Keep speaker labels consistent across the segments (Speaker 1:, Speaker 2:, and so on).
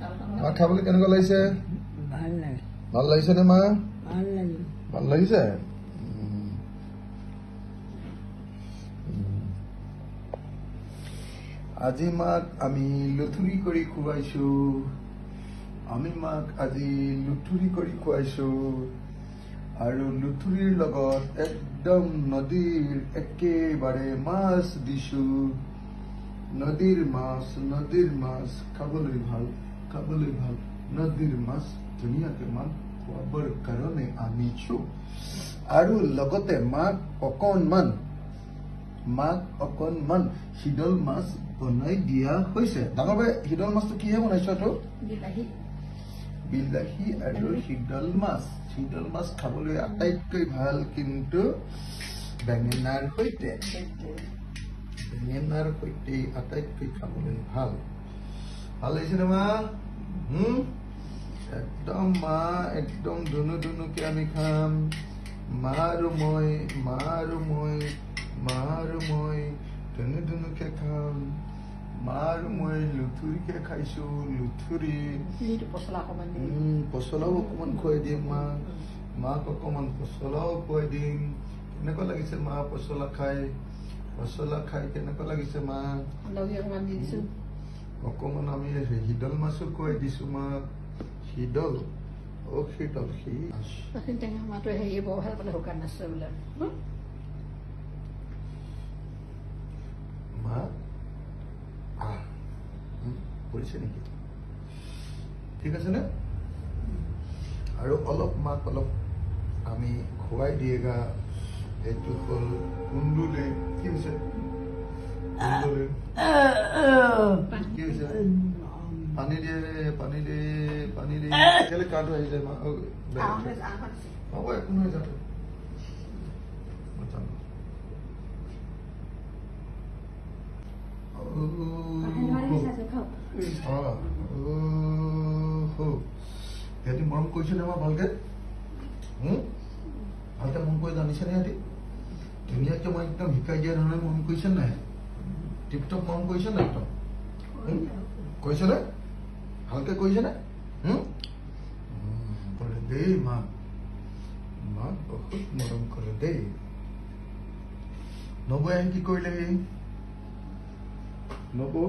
Speaker 1: মা খাবলৈ কেনেকুৱা লাগিছে? ভাল লাগিছে নে মা? ভাল লাগিছে। আজি মাক আমি লুথুৰি কৰি খুৱাইছো। আমি মাক আজি লুথুৰি কৰি খুৱাইছো আৰু লুথুৰিৰ লগত একদম নদীৰ একেবাৰে মাছ দিছো। নদীৰ মাছ খাবলৈ ভাল নদীৰ মাছ ধুনীয়াকে মাক খুৱাবৰ কাৰণে আনিছো আৰু লগতে মাক অকণমান শিদল মাছ বনাই দিয়া হৈছে। ডাঙৰ বাই শিদল মাছটো কিহে বনাইছো? বিলাহী আৰু শিদল মাছ খাবলৈ আটাইতকৈ ভাল কিন্তু বেঙেনাৰ সৈতে আটাইতকৈ খাবলৈ ভাল লাগিছে নে মা? একদম মা একদম দুনুকে আমি খাম। মা আৰু মই দুনুকে খাম। মা আৰু মই লুথুৰিকে খাইছো। লুথুৰি পচলাও অকমান খুৱাই দিম মাক অকমান পচলাও খুৱাই দিম। কেনেকুৱা লাগিছে মা পচলা খাই কেনেকুৱা লাগিছে মা? অকমান আমি শিদল মাছো খুৱাই দিছো মাক। শিদল মা কৰিছে নেকি? ঠিক আছে নে? আৰু মাক অলপ আমি খুৱাই দিয়েগা। এইটো হ'ল কুন্দুলি। কি হৈছে? কি হৈছে? পানী দিয়ে কেলে কাটো আহি যায় মা? হ'ব একো নহয় যাতে সিহঁতি মৰম কৰিছে নে ভালকে? মৰম কৰি জানিছে নে সিহঁতি? ধুনীয়াকে মই একদম শিকাই দিয়া ধৰণে মৰম কৰিছে নাই? টিপটপ মৰম কৰিছে নাই? একদম কৈছে নে? ভালকে কৈছে নে? কৰে দেই মাক বহুত মৰম কৰে দেই। নবৈ আহি কি কৰিলেহি? নবৌ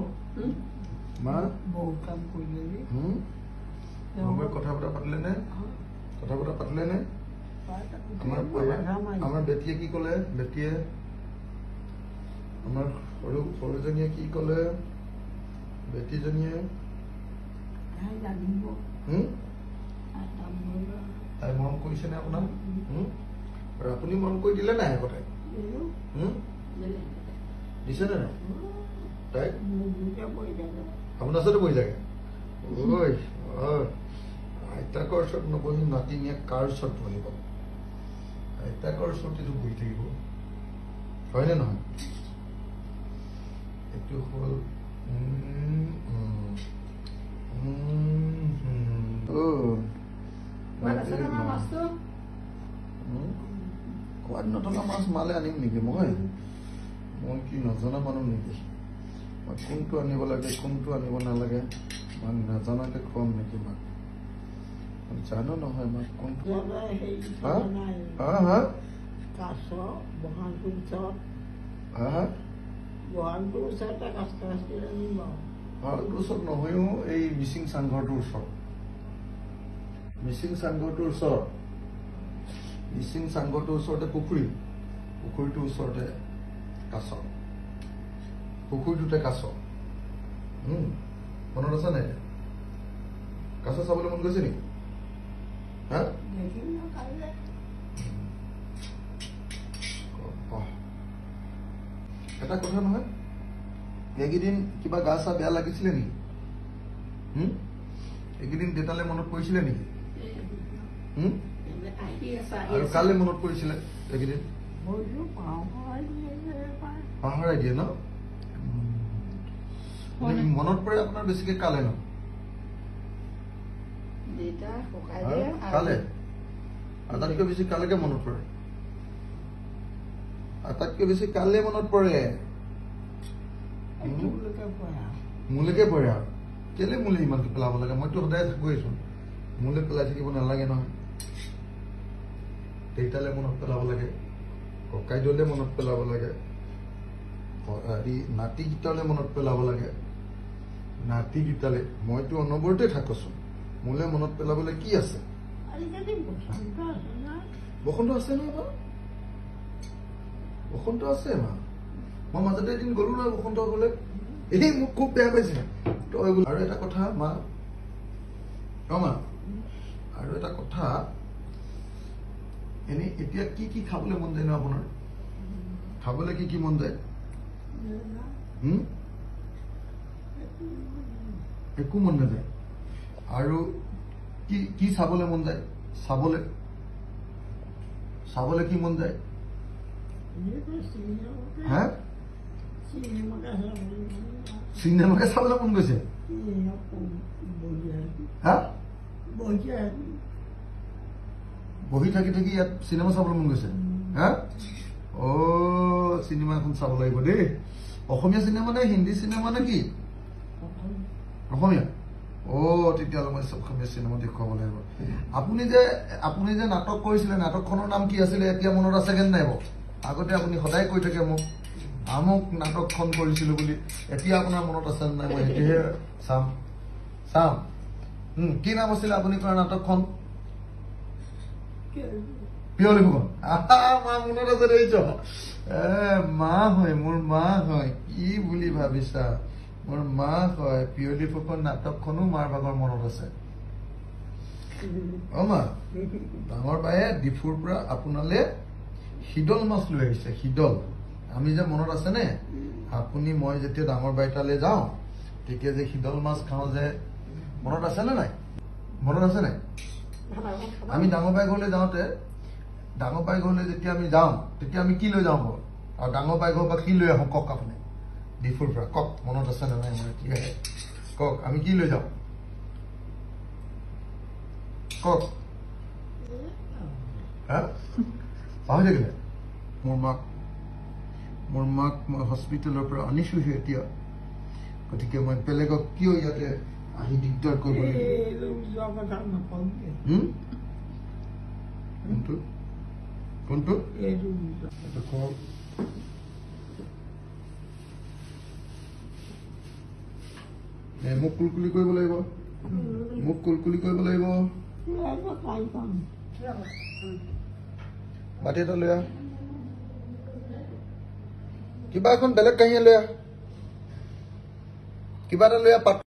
Speaker 1: মা বহুত কাম কৰিলেহি। নবৈ কথা বতৰা পাতিলে নে? আমাৰ বেটীয়ে কি কলে? আমাৰ সৰুজনীয়ে কি কলে? বেটীজনীয়ে তাই মৰম কৰিছে নে আপোনাক? আৰু আপুনি মৰম কৰি দিলে নাই? আগতে দিছে নে নাই? তাই আপোনাৰ ওচৰতে বহি থাকে। আইতাকৰ ওচৰত নবহি নাতিনীয়ে কাৰ ওচৰত বহিব? আইতাকৰ ওচৰতেতো বহি থাকিব, হয়নে নহয়? এইটো হ'ল সোৱাদ নথকা মাছ মালে আনিম নেকি? মই কি নজনা মানুহ নেকি? মই কোনটো আনিব লাগে কোনটো আনিব নালাগে মই নাজানাকে খুৱাম নেকি মাক? জানো নহয় মাক কোনটো ওচৰত নহয়ও এই মিচিং চাংঘৰটোৰ ওচৰত। মিচিং চাংঘৰটোৰ ওচৰতে পুখুৰীটোৰ ওচৰতে কাছ। পুখুৰীটোতে কাছ। মনত আছে নাই? কাছ চাবলৈ মন গৈছে নেকি? এটা কথা নহয়, এইকেইদিন কিবা গা চা বেয়া লাগিছিলে নেকি? এইকেইদিন দেউতালে মনত পৰিছিলে নেকি? আৰু কালে মনত পৰিছিলে এইকেইদিন? পাহৰাই দিয়ে ন? মনত পৰে আপোনাৰ বেছিকে কালে ন? কালে আটাইতকৈ বেছি কালেকে মনত পৰে। আটাইতকৈ বেছি কালে মনত পৰে। মোলৈকে পৰে আৰু কেলে মোলে ইমানটো পেলাব লাগে মইতো সদায় থাকোৱেইচোন মোলে পেলাই থাকিব নালাগে নহয় দেউতালে মনত পেলাব লাগে ককাইদেউলে মনত পেলাব লাগে নাতিকেইটালে মনত পেলাব লাগে নাতিকেইটালে মইতো অনবৰতে থাকোচোন মোলে মনত পেলাবলৈ কি আছে বসন্ত আছে নহয় মা বসন্ত আছে মা মই মাজতে এদিন গলো নহয় বসন্ত গলে এই মোক খুব বেয়া পাইছে তই আৰু এটা কথা মা মা আৰু এটা কথা এনে এতিয়া কি খাবলৈ মন যায় ন আপোনাৰ খাবলৈ কি মন যায় একো মন নাযায় আৰু কি চাবলৈ মন যায় চাবলৈ কি মন যায় হা চিনেমাকে চাবলৈ মন গৈছে হা বহি থাকি ইয়াত চিনেমা চাবলৈ মন গৈছে হা অ চিনেমা এখন চাব লাগিব দেই অসমীয়া চিনেমা নে হিন্দী চিনেমা নে কি অসমীয়া অ তেতিয়াহ'লে মই অসমীয়া চিনেমা দেখুৱাব লাগিব আপুনি যে নাটক কৰিছিলে নাটকখনৰ নাম কি আছিলে এতিয়া মনত আছেগে নাই বাৰু আগতে আপুনি সদায় কৈ থাকে মোক আমুক নাটকখন কৰিছিলো বুলি এতিয়া আপোনাৰ মনত আছে নাই মই সেইটোহে চাম কি নাম আছিলে আপুনি কৰা নাটকখন পিয়লি ফুকন মা মনত আছে দেখিছ মা হয় মোৰ মা হয় কি বুলি ভাবিছা মোৰ মা হয় পিয়লি ফুকন নাটকখনো মাৰ ভাগৰ মনত আছে অ মা ডাঙৰ বায়ে ডিফুৰ পৰা আপোনালে শিদল মাছ লৈ আহিছে শিদল আমি যে মনত আছে নে আপুনি মই যেতিয়া ডাঙৰ বাই তালৈ যাওঁ তেতিয়া যে শিদল মাছ খাওঁ যে মনত আছে নে নাই মনত আছে নাই আমি ডাঙৰ বাই ঘৰলৈ যাওঁতে ডাঙৰ বাই ঘৰলৈ যেতিয়া আমি যাওঁ তেতিয়া আমি কি লৈ যাওঁ আৰু ডাঙৰ বাই ঘৰৰ পৰা কি লৈ আহোঁ কওক আপুনি ডিফুৰ পৰা কওক মনত আছে নে নাই মই ঠিক আছে কওক আমি কি লৈ যাওঁ কওক হা পাহৰি থাকিলে মোৰ মাক মই হস্পিটেলৰ পৰা আনিছোহে এতিয়া গতিকে মই বেলেগক কিয় ইয়াতে আহি দিগদাৰ কৰিব কোনটো মোক কুলকুলি কৰিব লাগিব বাটি এটা লৈ আহ কিবা এখন বেলেগ কাহিনী লৈ আহ কিবা এটা লৈ আহ